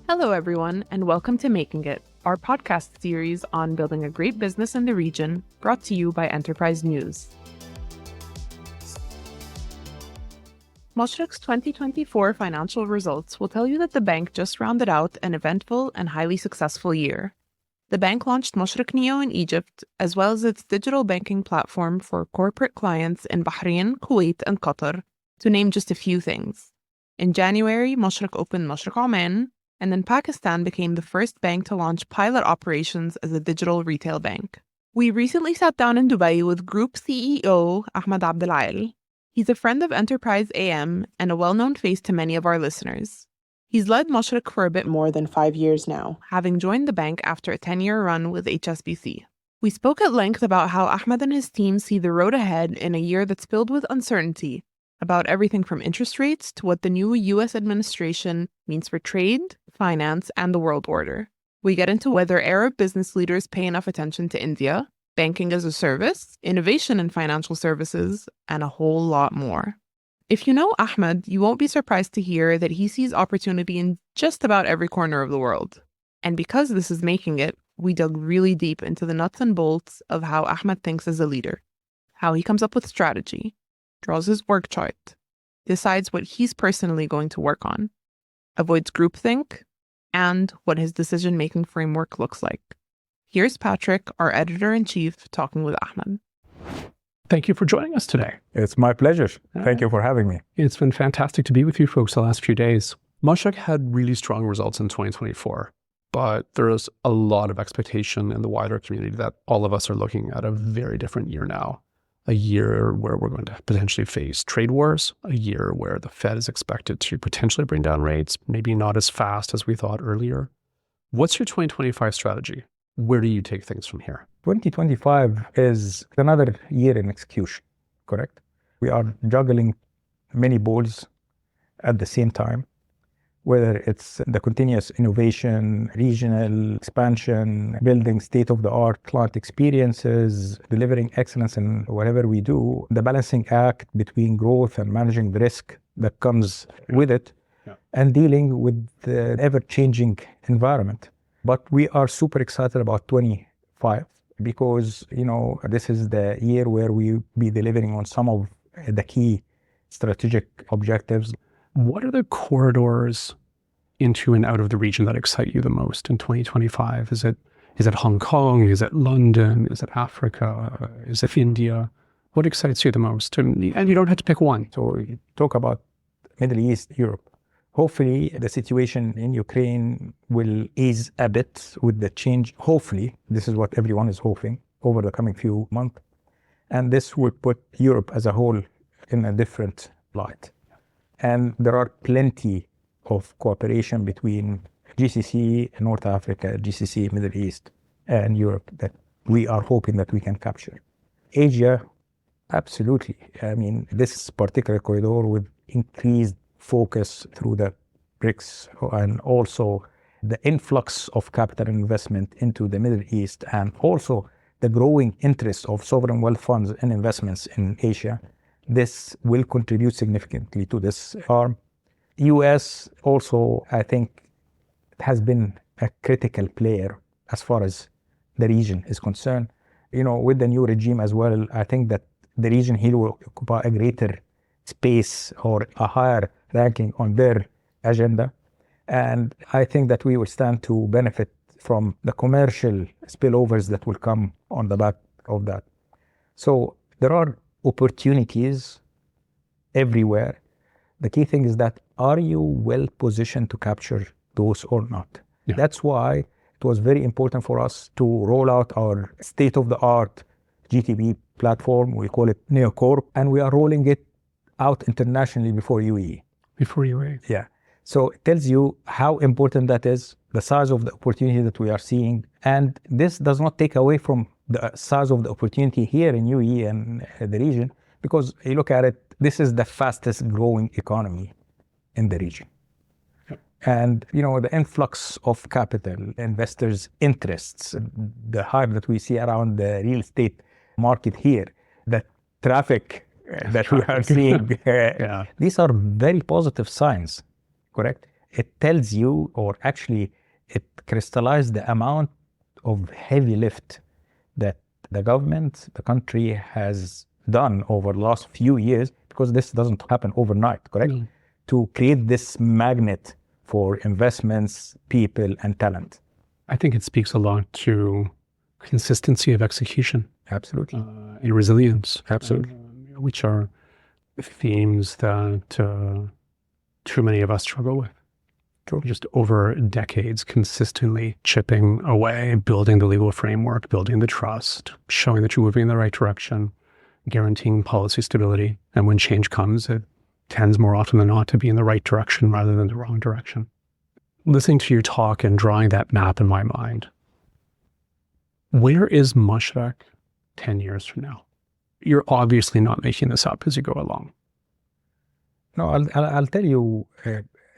Hello, everyone, and welcome to Making It, our podcast series on building a great business in the region, brought to you by Enterprise News. Mashreq's 2024 financial results will tell you that the bank just rounded out an eventful and highly successful year. The bank launched Mashreq Neo in Egypt, as well as its digital banking platform for corporate clients in Bahrain, Kuwait, and Qatar, to name just a few things. In January, Mashreq opened Mashreq Oman, and then Pakistan became the first bank to launch pilot operations as a digital retail bank. We recently sat down in Dubai with Group CEO Ahmed Abdelaal. He's a friend of EnterpriseAM and a well-known face to many of our listeners. He's led Mashreq for a bit more than 5 years now, having joined the bank after a 10-year run with HSBC. We spoke at length about how Ahmed and his team see the road ahead in a year that's filled with uncertainty, about everything from interest rates to what the new U.S. administration means for trade, finance, and the world order. We get into whether Arab business leaders pay enough attention to India, banking as a service, innovation in financial services, and a whole lot more. If you know Ahmed, you won't be surprised to hear that he sees opportunity in just about every corner of the world. And because this is Making It, we dug really deep into the nuts and bolts of how Ahmed thinks as a leader, how he comes up with strategy, draws his work chart, decides what he's personally going to work on, avoids groupthink, and what his decision-making framework looks like. Here's Patrick, our editor-in-chief, talking with Ahmed. Thank you for joining us today. It's my pleasure. Thank you for having me. It's been fantastic to be with you folks the last few days. Mashreq had really strong results in 2024, but there is a lot of expectation in the wider community that all of us are looking at a very different year now. A year where we're going to potentially face trade wars, a year where the Fed is expected to potentially bring down rates, maybe not as fast as we thought earlier. What's your 2025 strategy? Where do you take things from here? 2025 is another year in execution, correct? We are juggling many balls at the same time, whether it's the continuous innovation, regional expansion, building state-of-the-art client experiences, delivering excellence in whatever we do, the balancing act between growth and managing the risk that comes with it, and dealing with the ever-changing environment. But we are super excited about 25 because, this is the year where we'll be delivering on some of the key strategic objectives. What are the corridors into and out of the region that excite you the most in 2025? Is it Hong Kong? Is it London? Is it Africa? Is it India? What excites you the most? And you don't have to pick one. So you talk about Middle East, Europe. Hopefully the situation in Ukraine will ease a bit with the change. Hopefully, this is what everyone is hoping over the coming few months. And this will put Europe as a whole in a different light. And there are plenty of cooperation between GCC, North Africa, GCC, Middle East, and Europe that we are hoping that we can capture. Asia, absolutely. This particular corridor with increased focus through the BRICS and also the influx of capital investment into the Middle East and also the growing interest of sovereign wealth funds and investments in Asia. This will contribute significantly to this arm. US also, I think, has been a critical player as far as the region is concerned. With the new regime as well, I think that the region here will occupy a greater space or a higher ranking on their agenda. And I think that we will stand to benefit from the commercial spillovers that will come on the back of that. So there are opportunities everywhere. The key thing is that, are you well positioned to capture those or not? Yeah. That's why it was very important for us to roll out our state-of-the-art GTB platform. We call it NeoCorp, and we are rolling it out internationally before UAE. Before UAE? Yeah. So it tells you how important that is, the size of the opportunity that we are seeing. And this does not take away from the size of the opportunity here in UAE and the region, because you look at it, this is the fastest growing economy in the region. Yep. And, the influx of capital, investors' interests, the hype that we see around the real estate market here, the traffic that we are seeing. Yeah. These are very positive signs, correct? It tells you, or actually it crystallizes the amount of heavy lift that the government, the country has done over the last few years, because this doesn't happen overnight, correct? Mm. To create this magnet for investments, people, and talent. I think it speaks a lot to consistency of execution. Absolutely. And resilience. Absolutely. Which are themes that too many of us struggle with. True. Just over decades, consistently chipping away, building the legal framework, building the trust, showing that you're moving in the right direction, guaranteeing policy stability. And when change comes, it tends more often than not to be in the right direction rather than the wrong direction. Listening to your talk and drawing that map in my mind, where is Mashreq 10 years from now? You're obviously not making this up as you go along. No, I'll tell you,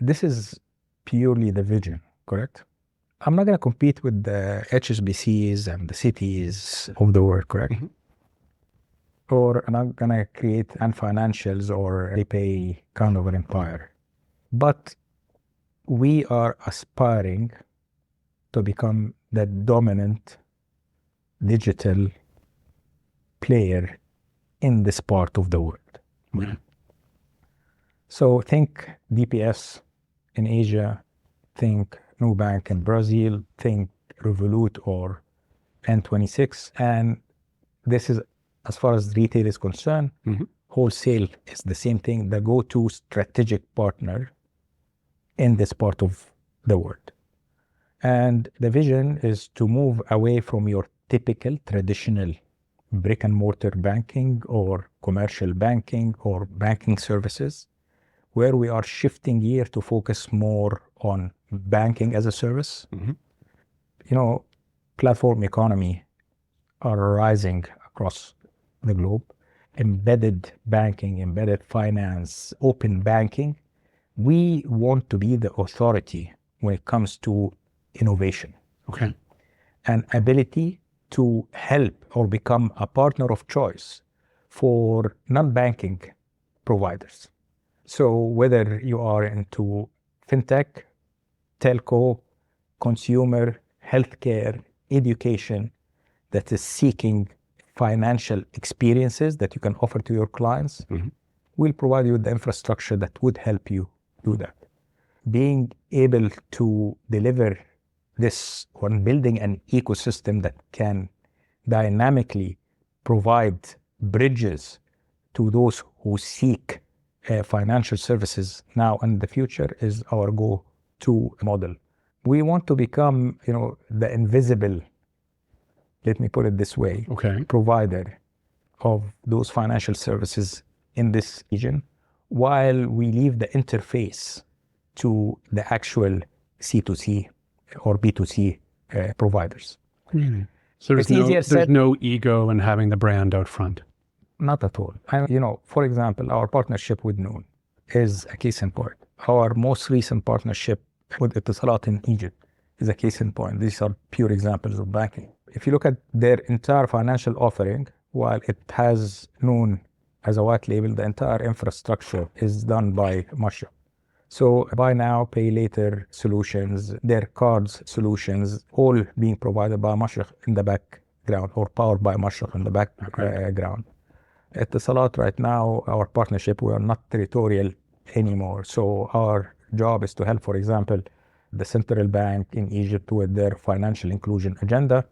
this is purely the vision, correct? I'm not going to compete with the HSBCs and the cities of the world, correct? Mhm. Or I'm not going to create an financials or repay kind of an empire. But we are aspiring to become the dominant digital player in this part of the world. Mhm. So think DPS in Asia, think Nubank in Brazil, think Revolut or N26. And this is, as far as retail is concerned, Mhm. wholesale is the same thing, the go-to strategic partner in this part of the world. And the vision is to move away from your typical traditional brick and mortar banking or commercial banking or banking services, where we are shifting gear to focus more on banking as a service. Mhm. You know, platform economy are rising across the globe. Embedded banking, embedded finance, open banking. We want to be the authority when it comes to innovation Okay. and ability to help or become a partner of choice for non-banking providers. So whether you are into fintech, telco, consumer, healthcare, education, that is seeking financial experiences that you can offer to your clients, Mhm. we'll provide you with the infrastructure that would help you do that. Being able to deliver this on building an ecosystem that can dynamically provide bridges to those who seek financial services now and in the future is our go-to model. We want to become, the invisible, let me put it this way, Okay. provider of those financial services in this region, while we leave the interface to the actual C2C or B2C providers. Really? So It's easier there's said- no ego in having the brand out front. Not at all. For example, our partnership with Noon is a case in point. Our most recent partnership with Etisalat in Egypt is a case in point. These are pure examples of banking. If you look at their entire financial offering, while it has Noon as a white label, the entire infrastructure is done by Mashreq. So buy now, pay later solutions, their cards solutions, all being provided by Mashreq in the background or powered by Mashreq in the background. At the Salat right now, our partnership, we are not territorial anymore. So our job is to help, for example, the central bank in Egypt with their financial inclusion agenda.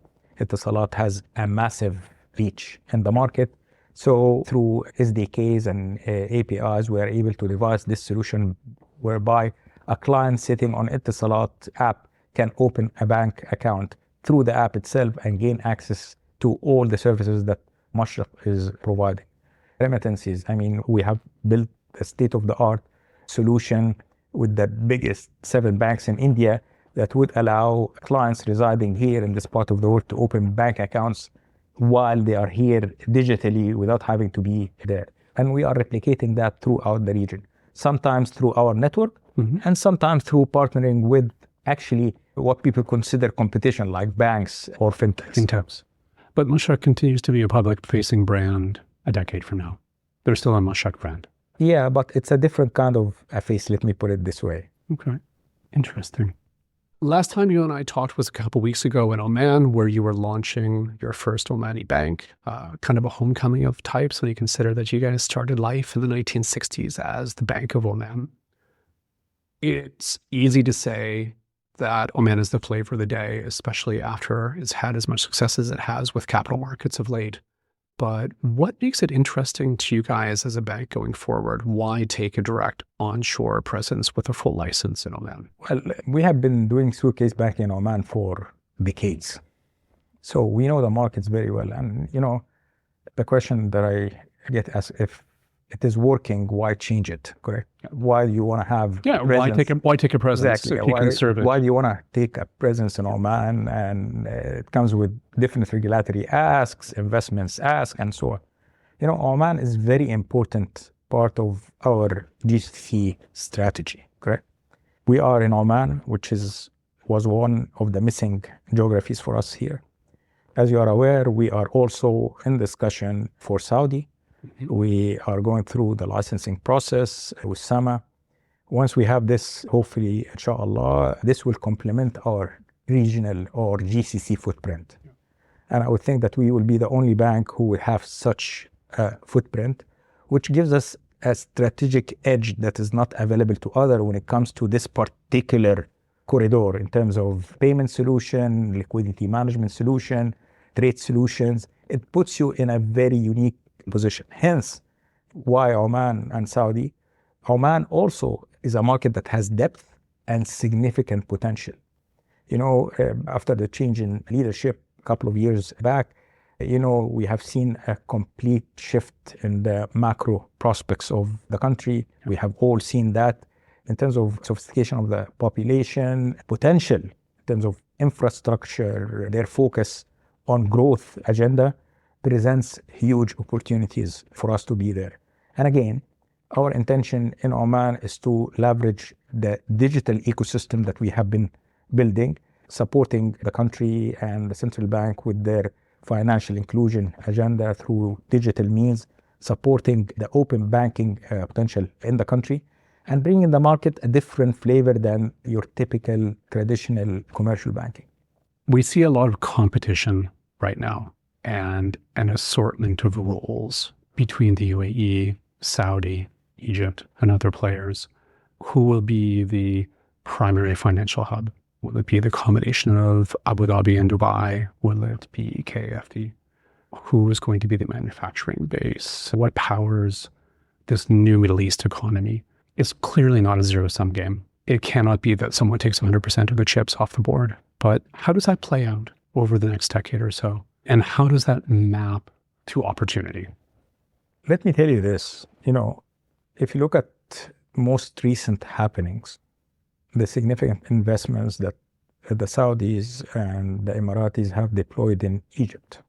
Salat has a massive reach in the market. So through SDKs and APIs, we are able to devise this solution whereby a client sitting on Salat app can open a bank account through the app itself and gain access to all the services that Mashreq is providing. Remittances, we have built a state-of-the-art solution with the biggest 7 banks in India that would allow clients residing here in this part of the world to open bank accounts while they are here digitally without having to be there. And we are replicating that throughout the region, sometimes through our network and sometimes through partnering with actually what people consider competition like banks or fintechs. But Mashreq continues to be a public-facing brand a decade from now. They're still a Mashreq brand. Yeah, but it's a different kind of a face, let me put it this way. Okay. Interesting. Last time you and I talked was a couple weeks ago in Oman, where you were launching your first Omani bank, kind of a homecoming of types when you consider that you guys started life in the 1960s as the Bank of Oman. It's easy to say that Oman is the flavor of the day, especially after it's had as much success as it has with capital markets of late. But what makes it interesting to you guys as a bank going forward? Why take a direct onshore presence with a full license in Oman? Well, we have been doing suitcase banking in Oman for decades. So we know the markets very well. And, the question that I get asked, if it is working, why change it, correct? Why do you want to have presence? Why take a presence Exactly. if you can serve it? Why do you want to take a presence in Oman? And it comes with different regulatory asks, investments asks, and so on. Oman is very important part of our GCC strategy, correct? We are in Oman, which was one of the missing geographies for us here. As you are aware, we are also in discussion for Saudi. We are going through the licensing process with SAMA. Once we have this, hopefully, inshallah, this will complement our regional or GCC footprint. And I would think that we will be the only bank who will have such a footprint, which gives us a strategic edge that is not available to others when it comes to this particular corridor in terms of payment solution, liquidity management solution, trade solutions. It puts you in a very unique position. Hence, why Oman and Saudi? Oman also is a market that has depth and significant potential. After the change in leadership a couple of years back, we have seen a complete shift in the macro prospects of the country. We have all seen that in terms of sophistication of the population, potential in terms of infrastructure, their focus on growth agenda presents huge opportunities for us to be there. And again, our intention in Oman is to leverage the digital ecosystem that we have been building, supporting the country and the central bank with their financial inclusion agenda through digital means, supporting the open banking potential in the country, and bringing in the market a different flavor than your typical traditional commercial banking. We see a lot of competition right now and an assortment of roles between the UAE, Saudi, Egypt, and other players. Who will be the primary financial hub? Will it be the combination of Abu Dhabi and Dubai? Will it be KFD? Who is going to be the manufacturing base? What powers this new Middle East economy? It's clearly not a zero-sum game. It cannot be that someone takes 100% of the chips off the board. But how does that play out over the next decade or so? And how does that map to opportunity? Let me tell you this. If you look at most recent happenings, the significant investments that the Saudis and the Emiratis have deployed in Egypt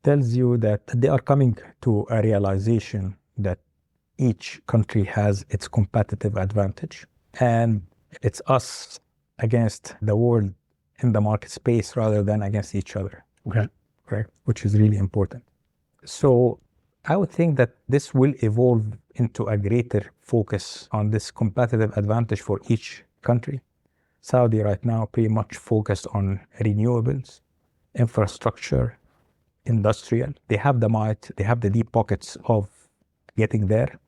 tells you that they are coming to a realization that each country has its competitive advantage, and it's us against the world in the market space rather than against each other. Okay. Right? Which is really important. So I would think that this will evolve into a greater focus on this competitive advantage for each country. Saudi right now pretty much focused on renewables, infrastructure, industrial. They have the might, they have the deep pockets of getting there.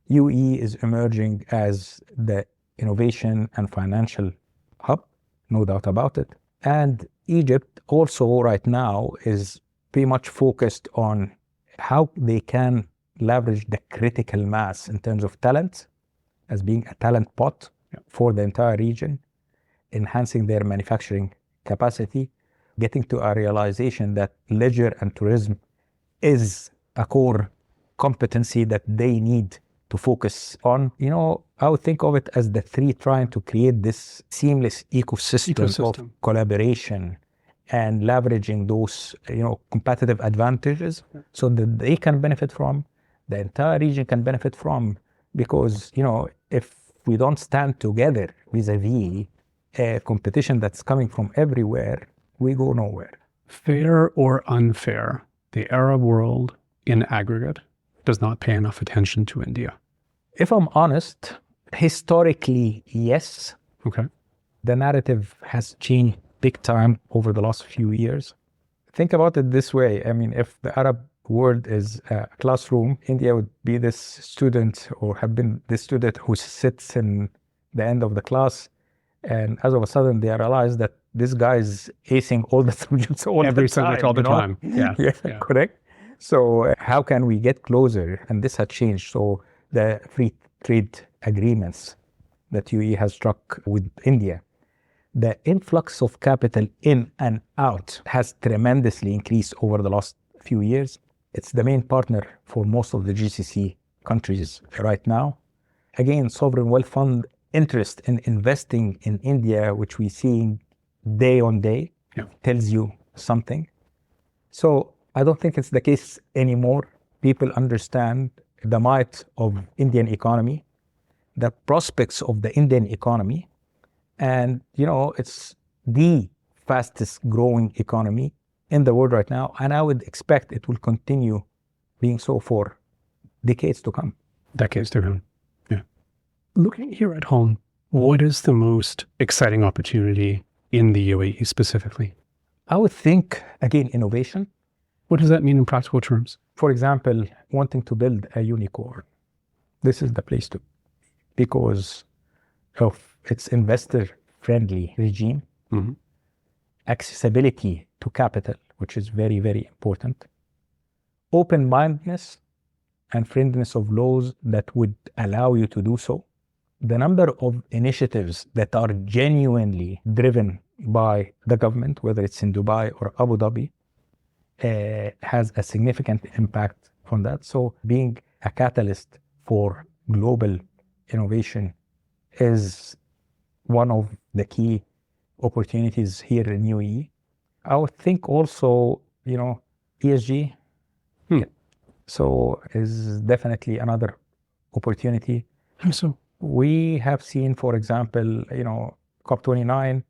UAE is emerging as the innovation and financial hub, no doubt about it. And Egypt also right now is pretty much focused on how they can leverage the critical mass in terms of talent as being a talent pot for the entire region, enhancing their manufacturing capacity, getting to a realization that leisure and tourism is a core competency that they need to focus on. I would think of it as the three trying to create this seamless ecosystem of collaboration and leveraging those, competitive advantages so that they can benefit from, the entire region can benefit from, because, if we don't stand together vis-a-vis a competition that's coming from everywhere, we go nowhere. Fair or unfair, the Arab world in aggregate does not pay enough attention to India? If I'm honest, historically, yes. Okay. The narrative has changed big time over the last few years. Think about it this way. I mean, if the Arab world is a classroom, India would be this student or have been this student who sits in the end of the class. And as of a sudden, they realize that this guy is acing all the subjects all Every the time. subject all the time. Yeah. Yeah, correct. So how can we get closer? And this has changed. So the free trade agreements that UAE has struck with India, the influx of capital in and out has tremendously increased over the last few years. It's the main partner for most of the GCC countries right now. Again, sovereign wealth fund interest in investing in India, which we're seeing day on day, tells you something. So I don't think it's the case anymore. People understand the might of Indian economy, the prospects of the Indian economy, and it's the fastest growing economy in the world right now, and I would expect it will continue being so for decades to come. Decades to come. Yeah. Looking here at home, what is the most exciting opportunity in the UAE specifically? I would think, again, innovation. What does that mean in practical terms? For example, wanting to build a unicorn. This is the place to, because of its investor-friendly regime, accessibility to capital, which is very, very important, open-mindedness and friendliness of laws that would allow you to do so. The number of initiatives that are genuinely driven by the government, whether it's in Dubai or Abu Dhabi, has a significant impact on that. So being a catalyst for global innovation is one of the key opportunities here in UAE. I would think also, ESG. So is definitely another opportunity. So we have seen, for example, COP29,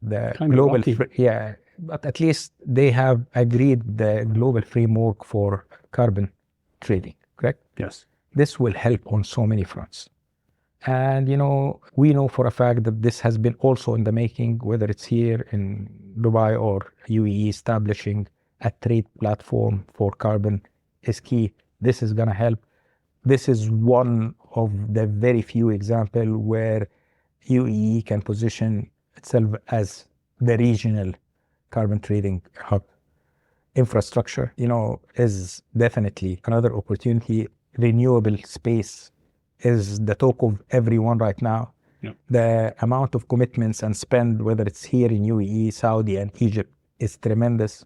the kind global, but at least they have agreed the global framework for carbon trading, correct? Yes. This will help on so many fronts. And, we know for a fact that this has been also in the making, whether it's here in Dubai or UAE, establishing a trade platform for carbon is key. This is going to help. This is one of the very few examples where UAE can position itself as the regional carbon trading hub. Infrastructure, is definitely another opportunity. Renewable space is the talk of everyone right now. Yep. The amount of commitments and spend, whether it's here in UAE, Saudi, and Egypt, is tremendous.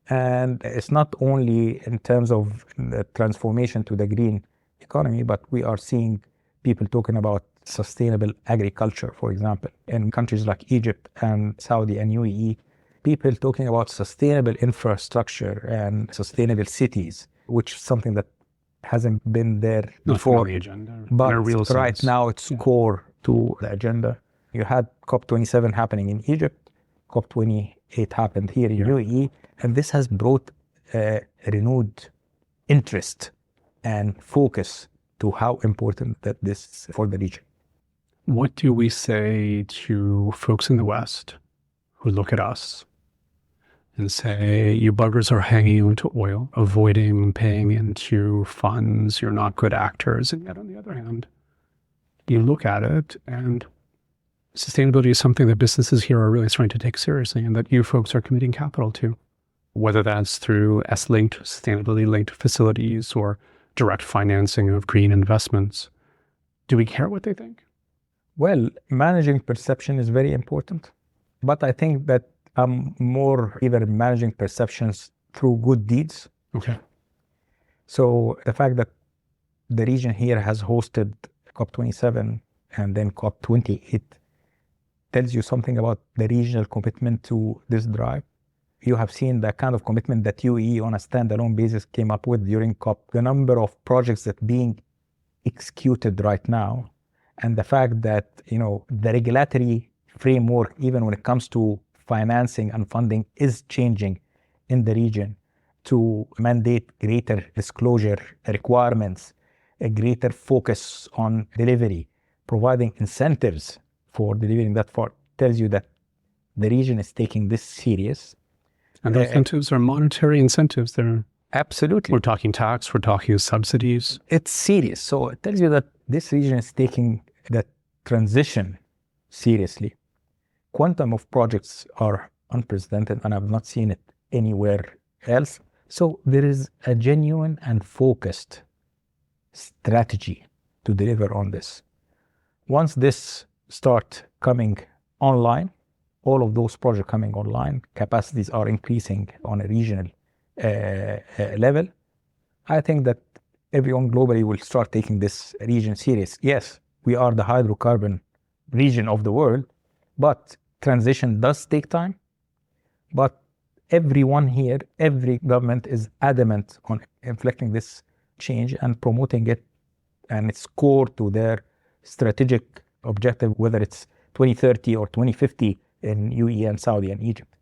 And it's not only in terms of the transformation to the green economy, but we are seeing people talking about sustainable agriculture, for example, in countries like Egypt and Saudi and UAE, people talking about sustainable infrastructure and sustainable cities, which is something that hasn't been there before. On the agenda, but in a real right sense. now it's core to the agenda. You had COP27 happening in Egypt, COP28 happened here in UAE, and this has brought a renewed interest and focus to how important that this is for the region. What do we say to folks in the West who look at us and say, you buggers are hanging onto oil, avoiding paying into funds, you're not good actors. And yet on the other hand, you look at it and sustainability is something that businesses here are really starting to take seriously and that you folks are committing capital to, whether that's through S-linked, sustainability-linked facilities or direct financing of green investments. Do we care what they think? Well, managing perception is very important, but I think that I'm more even managing perceptions through good deeds. Okay. So the fact that the region here has hosted COP27 and then COP28 tells you something about the regional commitment to this drive. You have seen the kind of commitment that UAE on a standalone basis came up with during COP, the number of projects that being executed right now, and the fact that, the regulatory framework, even when it comes to financing and funding, is changing in the region to mandate greater disclosure requirements, a greater focus on delivery, providing incentives for delivering that far, tells you that the region is taking this serious. And those incentives are monetary incentives. Absolutely. We're talking tax, we're talking subsidies. It's serious. So it tells you that this region is taking that transition seriously. Quantum of projects are unprecedented, and I've not seen it anywhere else. So there is a genuine and focused strategy to deliver on this. Once this start coming online, all of those projects coming online, capacities are increasing on a regional level. I think that everyone globally will start taking this region serious. Yes, we are the hydrocarbon region of the world, but transition does take time. But everyone here, every government is adamant on inflecting this change and promoting it, and it's core to their strategic objective, whether it's 2030 or 2050 in UAE and Saudi and Egypt.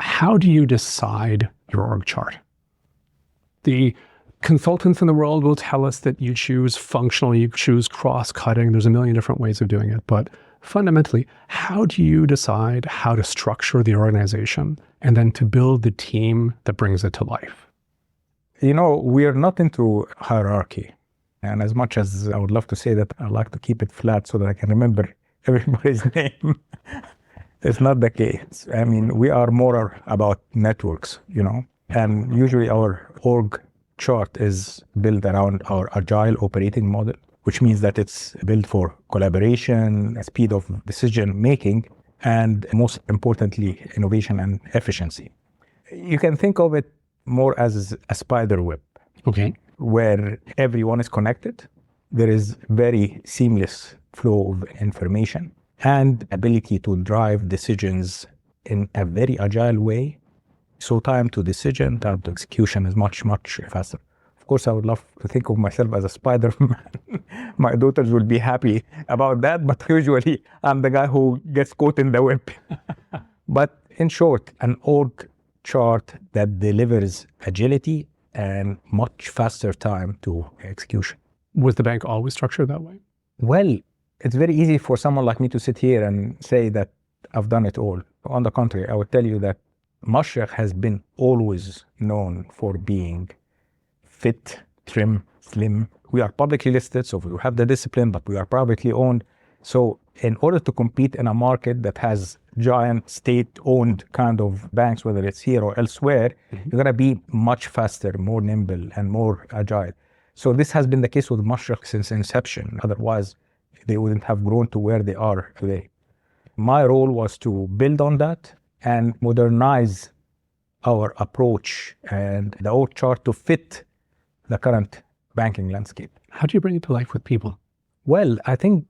How do you decide your org chart? The consultants in the world will tell us that you choose functional, you choose cross-cutting. There's a million different ways of doing it. But fundamentally, how do you decide how to structure the organization and then to build the team that brings it to life? You know, we're not into hierarchy. And as much as I would love to say that, I like to keep it flat so that I can remember everybody's name. It's not the case. I mean, we are more about networks, you know, and usually our org chart is built around our agile operating model, which means that it's built for collaboration, speed of decision making, and most importantly, innovation and efficiency. You can think of it more as a spider web. Okay. Where everyone is connected. There is very seamless flow of information and ability to drive decisions in a very agile way. So time to decision, time to execution is much, much faster. Of course, I would love to think of myself as a Spider-Man. My daughters will be happy about that, but usually I'm the guy who gets caught in the web. But in short, an org chart that delivers agility and much faster time to execution. Was the bank always structured that way? Well, it's very easy for someone like me to sit here and say that I've done it all. On the contrary, I would tell you that Mashreq has been always known for being fit, trim, slim. We are publicly listed, so we have the discipline, but we are privately owned. So in order to compete in a market that has giant state-owned kind of banks, whether it's here or elsewhere, you're going to be much faster, more nimble, and more agile. So this has been the case with Mashreq since inception. Otherwise, they wouldn't have grown to where they are today. My role was to build on that and modernize our approach and the org chart to fit the current banking landscape. How do you bring it to life with people? Well, I think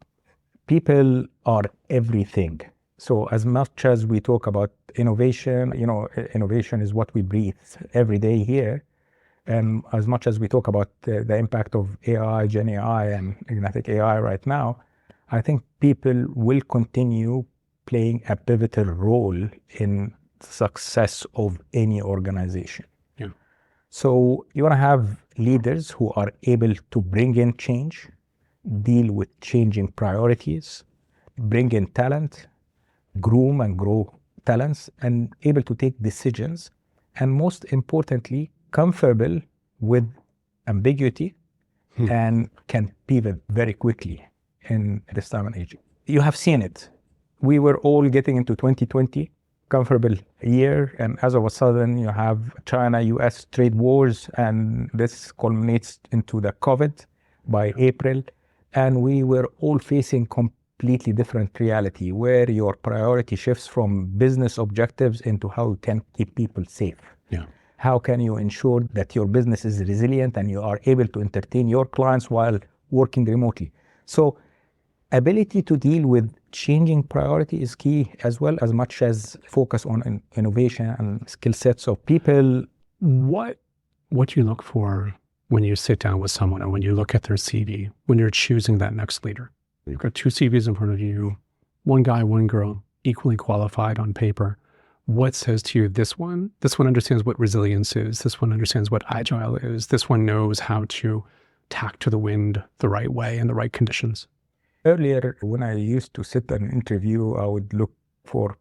people are everything. So as much as we talk about innovation, you know, innovation is what we breathe every day here. And as much as we talk about the impact of AI, Gen AI, and genetic AI right now, I think people will continue playing a pivotal role in success of any organization. Yeah. So you want to have leaders who are able to bring in change, deal with changing priorities, bring in talent, groom and grow talents, and able to take decisions, and most importantly, comfortable with ambiguity and can pivot very quickly in this time and age. You have seen it. We were all getting into 2020, comfortable year, and as of a sudden you have China-US trade wars, and this culminates into the COVID by April, and we were all facing completely different reality where your priority shifts from business objectives into how you can keep people safe. Yeah. How can you ensure that your business is resilient and you are able to entertain your clients while working remotely? So ability to deal with changing priority is key, as well as much as focus on innovation and skill sets of people. What do you look for when you sit down with someone and when you look at their CV, when you're choosing that next leader? You've got two CVs in front of you, one guy, one girl, equally qualified on paper. what says to you, this one understands what resilience is, this one understands what agile is, this one knows how to tack to the wind the right way in the right conditions? Earlier, when I used to sit an interview, I would look for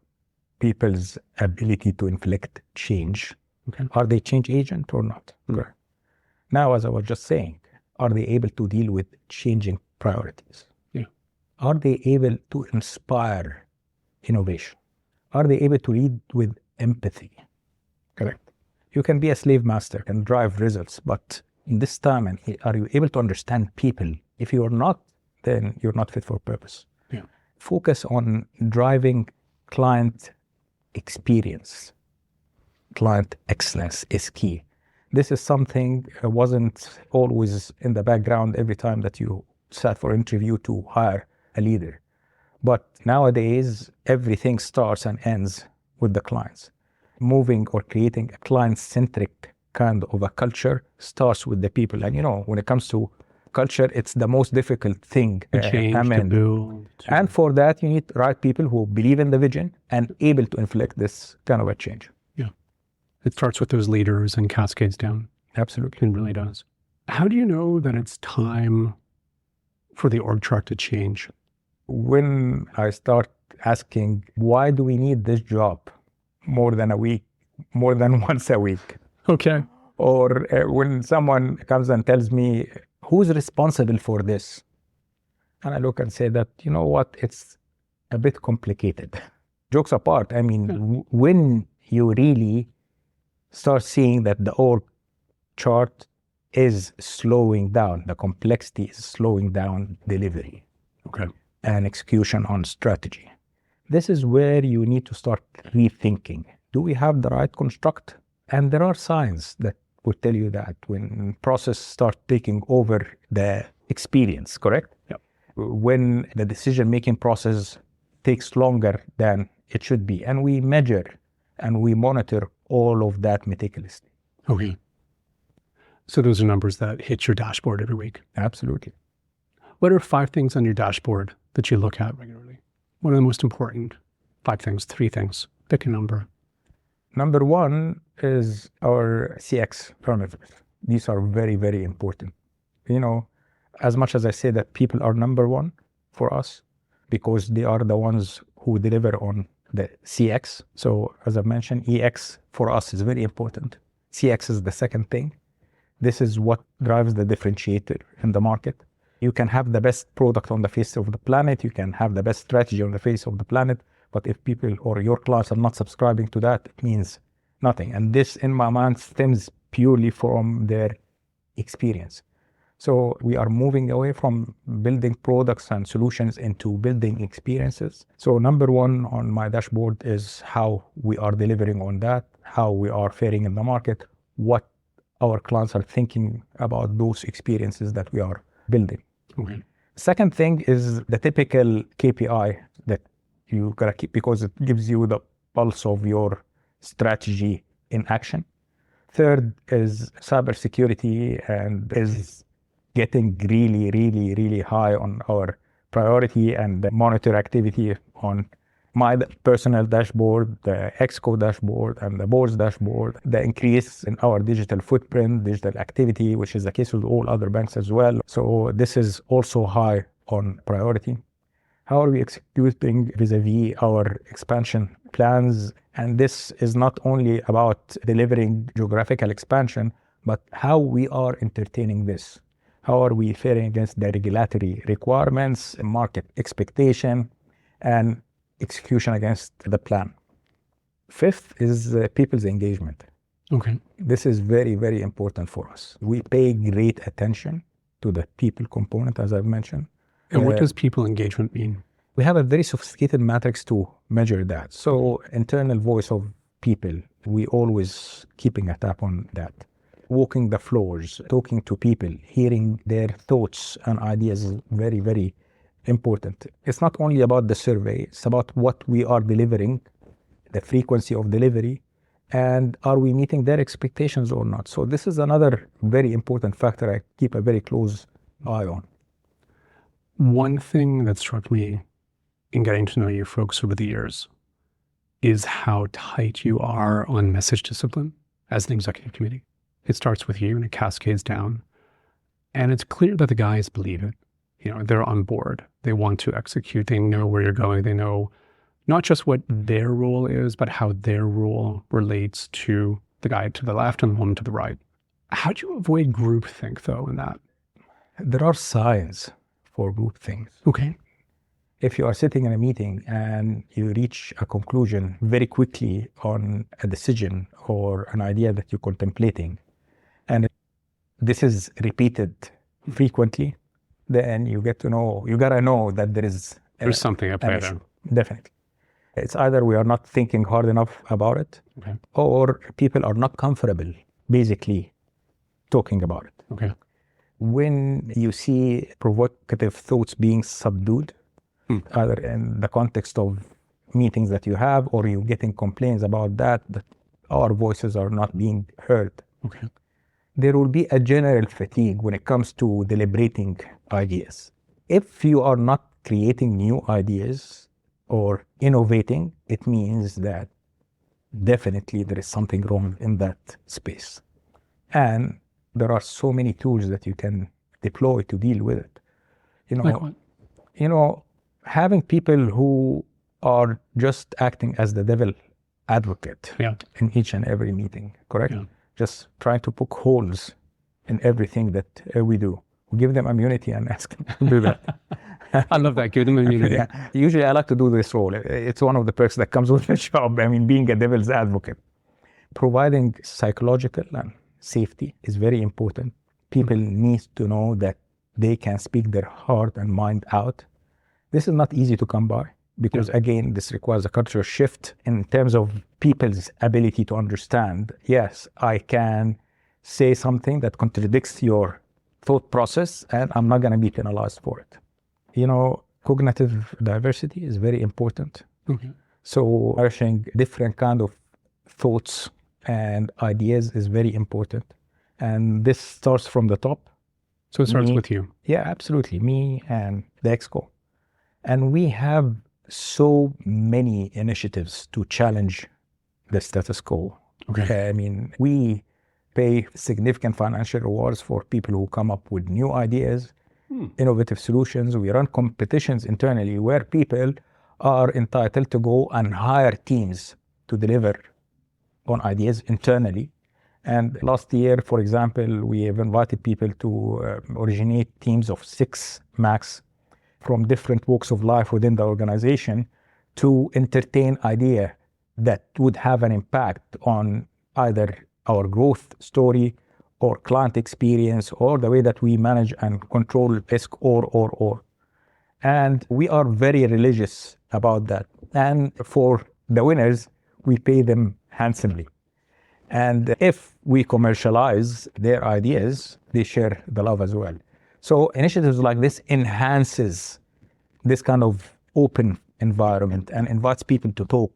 people's ability to inflict change. Okay. Are they change agent or not? Mm. Now, as I was just saying, are they able to deal with changing priorities? Yeah. Are they able to inspire innovation? Are they able to lead with empathy? Correct. You can be a slave master and drive results, but in this time, are you able to understand people? If you are not, then you're not fit for purpose. Yeah. Focus on driving client experience. Client excellence is key. This is something wasn't always in the background every time that you sat for interview to hire a leader. But nowadays, everything starts and ends with the clients. Moving or creating a client-centric kind of a culture starts with the people. And when it comes to culture, it's the most difficult thing. To change, to build. And for that, you need right people who believe in the vision and able to inflict this kind of a change. Yeah. It starts with those leaders and cascades down. Absolutely. It really does. How do you know that it's time for the org chart to change? When I start asking, why do we need this job more than once a week? Okay. Or when someone comes and tells me, who's responsible for this? And I look and say that, you know what, it's a bit complicated. Jokes apart, I mean, when you really start seeing that the org chart is slowing down, the complexity is slowing down delivery. Okay. And execution on strategy. This is where you need to start rethinking. Do we have the right construct? And there are signs that would tell you that when process start taking over the experience, correct? Yep. When the decision-making process takes longer than it should be. And we measure and we monitor all of that meticulously. Okay. So those are numbers that hit your dashboard every week. Absolutely. What are 5 things on your dashboard that you look at regularly? What are the most important 5 things, 3 things? Pick a number. Number 1 is our CX parameters. These are very, very important. As much as I say that people are number 1 for us, because they are the ones who deliver on the CX. So as I mentioned, EX for us is very important. CX is the second thing. This is what drives the differentiator in the market. You can have the best product on the face of the planet. You can have the best strategy on the face of the planet. But if people or your clients are not subscribing to that, it means nothing. And this, in my mind, stems purely from their experience. So we are moving away from building products and solutions into building experiences. So number 1 on my dashboard is how we are delivering on that, how we are faring in the market, what our clients are thinking about those experiences that we are building. Okay. Second thing is the typical KPI that you gotta keep because it gives you the pulse of your strategy in action. Third is cybersecurity and is getting really, really, really high on our priority and monitor activity on my personal dashboard, the Exco dashboard, and the board's dashboard. The increase in our digital footprint, digital activity, which is the case with all other banks as well. So this is also high on priority. How are we executing vis-a-vis our expansion plans? And this is not only about delivering geographical expansion, but how we are entertaining this. How are we faring against the regulatory requirements, market expectation, and execution against the plan? Fifth is people's engagement. Okay. This is very, very important for us. We pay great attention to the people component, as I've mentioned. And what does people engagement mean? We have a very sophisticated matrix to measure that. So internal voice of people, we always keeping a tap on that. Walking the floors, talking to people, hearing their thoughts and ideas is very, very important. It's not only about the survey, it's about what we are delivering, the frequency of delivery, and are we meeting their expectations or not. So this is another very important factor I keep a very close eye on. One thing that struck me in getting to know you folks over the years is how tight you are on message discipline as an executive committee. It starts with you and it cascades down. And it's clear that the guys believe it. They're on board. They want to execute. They know where you're going. They know not just what their role is, but how their role relates to the guy to the left and the woman to the right. How do you avoid groupthink, though, in that? There are signs for groupthink. Okay. If you are sitting in a meeting and you reach a conclusion very quickly on a decision or an idea that you're contemplating, and this is repeated frequently, then you gotta know that there's something at play there. Definitely. It's either we are not thinking hard enough about it, okay, or people are not comfortable basically talking about it. Okay. When you see provocative thoughts being subdued, either in the context of meetings that you have, or you're getting complaints about that our voices are not being heard. Okay. There will be a general fatigue when it comes to deliberating ideas. If you are not creating new ideas or innovating, it means that definitely there is something wrong in that space. And there are so many tools that you can deploy to deal with it. Like what? Having people who are just acting as the devil advocate in each and every meeting, correct? Yeah. Just trying to poke holes in everything that we do. We give them immunity and ask them to do that. I love that. Give them immunity. Yeah. Usually I like to do this role. It's one of the perks that comes with the job. Being a devil's advocate. Providing psychological and safety is very important. People need to know that they can speak their heart and mind out. This is not easy to come by because, again, this requires a cultural shift in terms of people's ability to understand, yes, I can say something that contradicts your thought process and I'm not going to be penalized for it. Cognitive diversity is very important. Okay. So nourishing different kind of thoughts and ideas is very important. And this starts from the top. So it starts with you. Yeah, absolutely. Me and the ExCo. And we have so many initiatives to challenge the status quo. Okay. We pay significant financial rewards for people who come up with new ideas, innovative solutions. We run competitions internally where people are entitled to go and hire teams to deliver on ideas internally. And last year, for example, we have invited people to originate teams of 6 max from different walks of life within the organization to entertain idea that would have an impact on either our growth story or client experience or the way that we manage and control risk or. And we are very religious about that. And for the winners, we pay them handsomely. And if we commercialize their ideas, they share the love as well. So initiatives like this enhances this kind of open environment and invites people to talk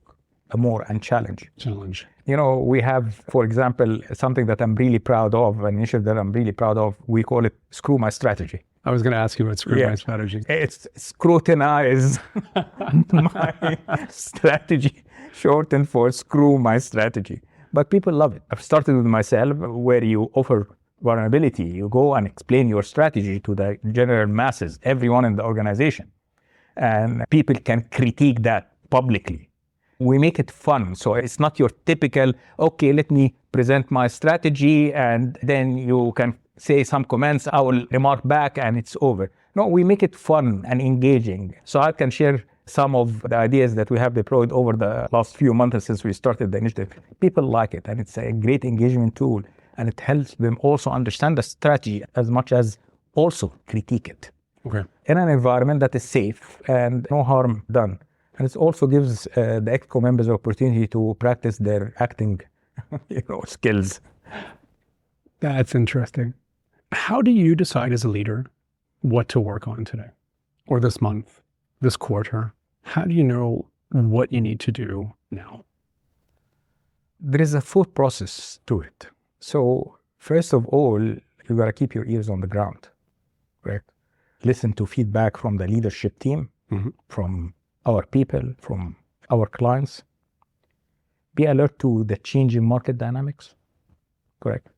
more and challenge. We have, for example, something that I'm really proud of, an initiative that I'm really proud of. We call it Screw My Strategy. I was going to ask you about Screw My Strategy. It's scrutinize my strategy, shortened for Screw My Strategy. But people love it. I've started with myself, where you offer vulnerability. You go and explain your strategy to the general masses, everyone in the organization. And people can critique that publicly. We make it fun. So it's not your typical, okay, let me present my strategy and then you can say some comments, I will remark back and it's over. No, we make it fun and engaging. So I can share some of the ideas that we have deployed over the last few months since we started the initiative. People like it and it's a great engagement tool and it helps them also understand the strategy as much as also critique it. Okay. In an environment that is safe and no harm done. And it also gives the ExCo members the opportunity to practice their acting skills. That's interesting. How do you decide as a leader what to work on today or this month, this quarter? How do you know what you need to do now? There is a thought process to it. So first of all, you got to keep your ears on the ground, right? Listen to feedback from the leadership team, from our people, from our clients, be alert to the changing market dynamics, correct?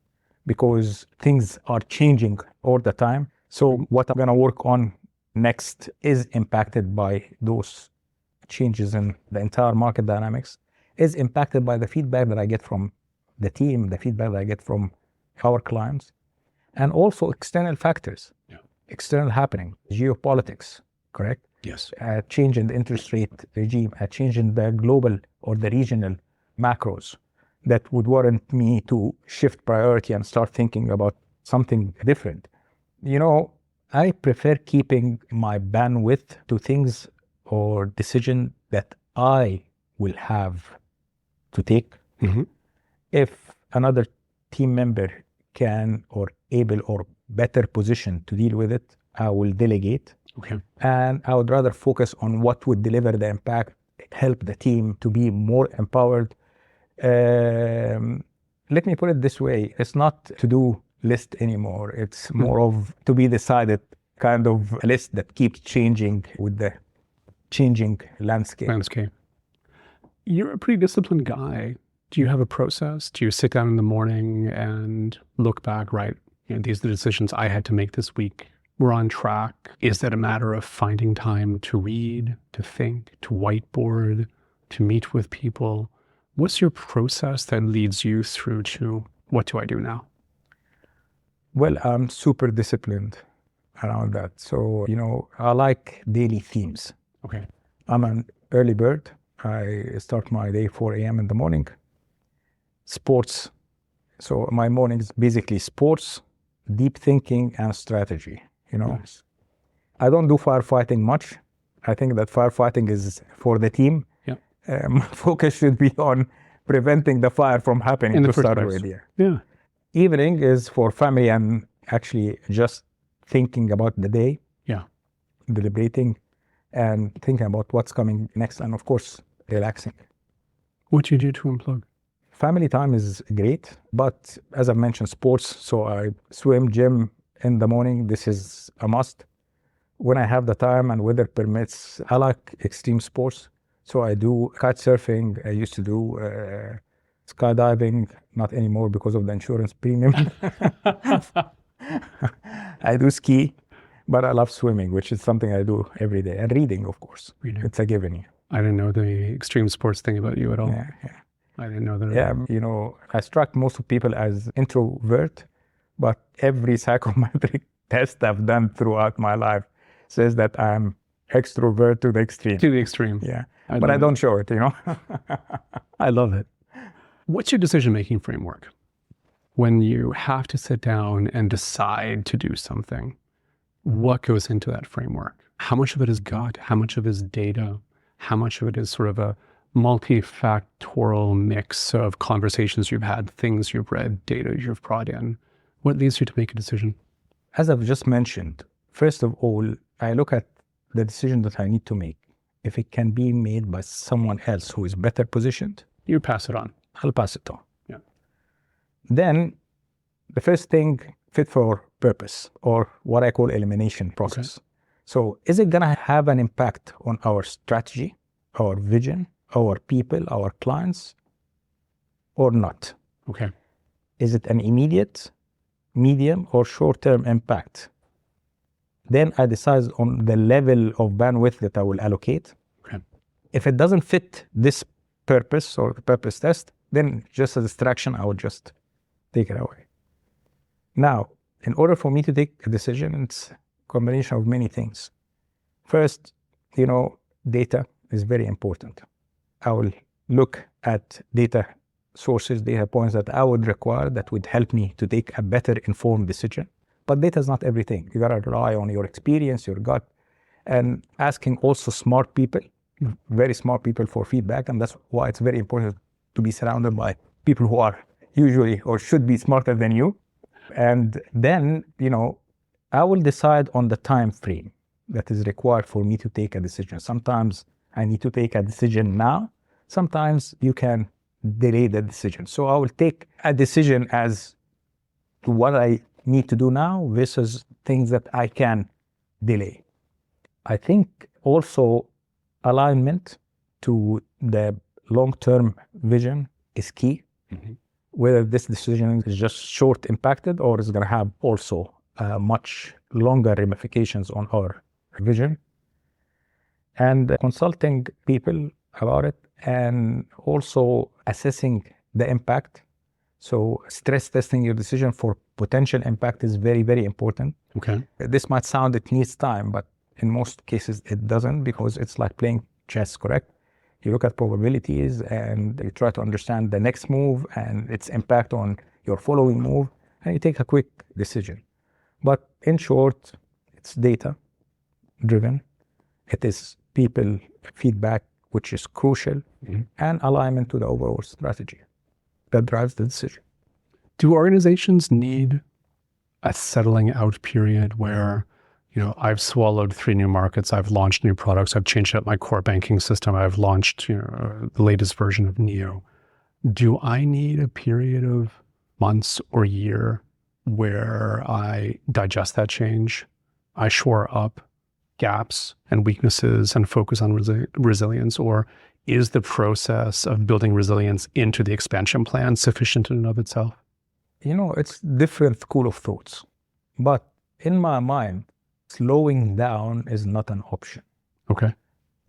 Because things are changing all the time. So what I'm going to work on next is impacted by those changes in the entire market dynamics, is impacted by the feedback that I get from the team, the feedback that I get from our clients, and also external factors, external happening, geopolitics, correct? Yes. A change in the interest rate regime, a change in the global or the regional macros that would warrant me to shift priority and start thinking about something different. I prefer keeping my bandwidth to things or decision that I will have to take. If another team member can or able or better positioned to deal with it, I will delegate. Okay. And I would rather focus on what would deliver the impact, help the team to be more empowered. Let me put it this way. It's not to-do list anymore. It's more of to be decided kind of a list that keeps changing with the changing landscape. You're a pretty disciplined guy. Do you have a process? Do you sit down in the morning and look back, right? These are the decisions I had to make this week. We're on track. Is that a matter of finding time to read, to think, to whiteboard, to meet with people? What's your process that leads you through to what do I do now? Well, I'm super disciplined around that. So, I like daily themes. Okay. I'm an early bird. I start my day 4 a.m. in the morning. Sports. So my mornings basically sports, deep thinking, and strategy. Nice. I don't do firefighting much. I think that firefighting is for the team. Yeah. My focus should be on preventing the fire from happening to start with. Yeah. Evening is for family and actually just thinking about the day. Yeah. Deliberating and thinking about what's coming next, and of course, relaxing. What do you do to unplug? Family time is great, but as I mentioned, sports. So I swim, gym in the morning. This is a must. When I have the time and weather permits, I like extreme sports. So I do kite surfing. I used to do skydiving, not anymore because of the insurance premium. I do ski, but I love swimming, which is something I do every day. And reading, of course. It's a given. I didn't know the extreme sports thing about you at all. Yeah. I didn't know that. Yeah, I struck most of people as introvert, but every psychometric test I've done throughout my life says that I'm extrovert to the extreme. To the extreme. Yeah, but I don't show it, I love it. What's your decision-making framework? When you have to sit down and decide to do something, what goes into that framework? How much of it is gut? How much of it is data? How much of it is sort of a multifactorial mix of conversations you've had, things you've read, data you've brought in? What leads you to make a decision? As I've just mentioned, first of all, I look at the decision that I need to make. If it can be made by someone else who is better positioned, you pass it on. I'll pass it on. Yeah. Then the first thing, fit for purpose, or what I call elimination process. Okay. So is it going to have an impact on our strategy, our vision, our people, our clients, or not? Okay. Is it an immediate, medium, or short-term impact? Then I decide on the level of bandwidth that I will allocate. Okay. If it doesn't fit this purpose or the purpose test, then just a distraction, I will just take it away. Now, in order for me to take a decision, it's a combination of many things. First, data is very important. I will look at data sources, data points that I would require that would help me to take a better informed decision. But data is not everything. You gotta rely on your experience, your gut, and asking also smart people, very smart people for feedback. And that's why it's very important to be surrounded by people who are usually or should be smarter than you. And then, I will decide on the time frame that is required for me to take a decision. Sometimes I need to take a decision now. Sometimes you can delay the decision. So I will take a decision as to what I need to do now versus things that I can delay. I think also alignment to the long-term vision is key. Whether this decision is just short impacted or is going to have also much longer ramifications on our vision. And consulting people about it and also assessing the impact. So stress testing your decision for potential impact is very, very important. Okay. This might sound it needs time, but in most cases it doesn't, because it's like playing chess, correct? You look at probabilities and you try to understand the next move and its impact on your following move, and you take a quick decision. But in short, it's data driven. It is people feedback, which is crucial, and alignment to the overall strategy that drives the decision. Do organizations need a settling out period where, I've swallowed 3 new markets, I've launched new products, I've changed out my core banking system, I've launched the latest version of Neo. Do I need a period of months or year where I digest that change, I shore up gaps and weaknesses and focus on resilience? Or is the process of building resilience into the expansion plan sufficient in and of itself? It's different school of thoughts. But in my mind, slowing down is not an option. Okay.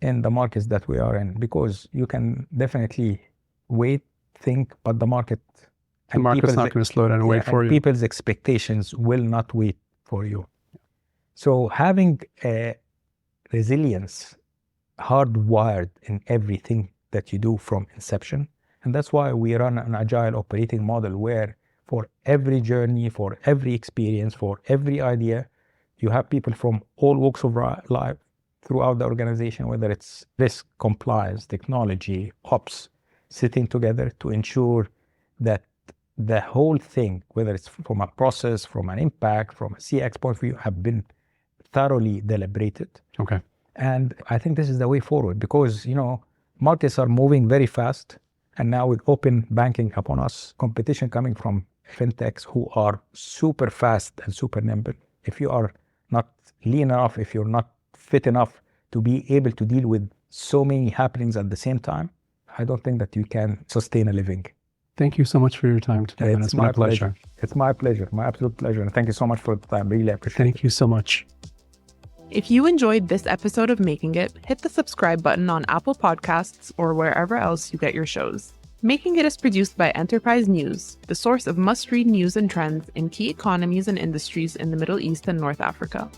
In the markets that we are in, because you can definitely wait, think, but the market's not going to slow down and wait for you. People's expectations will not wait for you. So having a resilience hardwired in everything that you do from inception, and that's why we run an agile operating model where for every journey, for every experience, for every idea, you have people from all walks of life throughout the organization, whether it's risk, compliance, technology, ops, sitting together to ensure that the whole thing, whether it's from a process, from an impact, from a CX point of view, have been thoroughly deliberated. Okay. And I think this is the way forward, because, markets are moving very fast. And now with open banking upon us, competition coming from fintechs who are super fast and super nimble. If you are not lean enough, if you're not fit enough to be able to deal with so many happenings at the same time, I don't think that you can sustain a living. Thank you so much for your time today. It's my pleasure. It's my pleasure, my absolute pleasure. And thank you so much for the time. Really appreciate it. Thank you so much. If you enjoyed this episode of Making It, hit the subscribe button on Apple Podcasts or wherever else you get your shows. Making It is produced by Enterprise News, the source of must-read news and trends in key economies and industries in the Middle East and North Africa.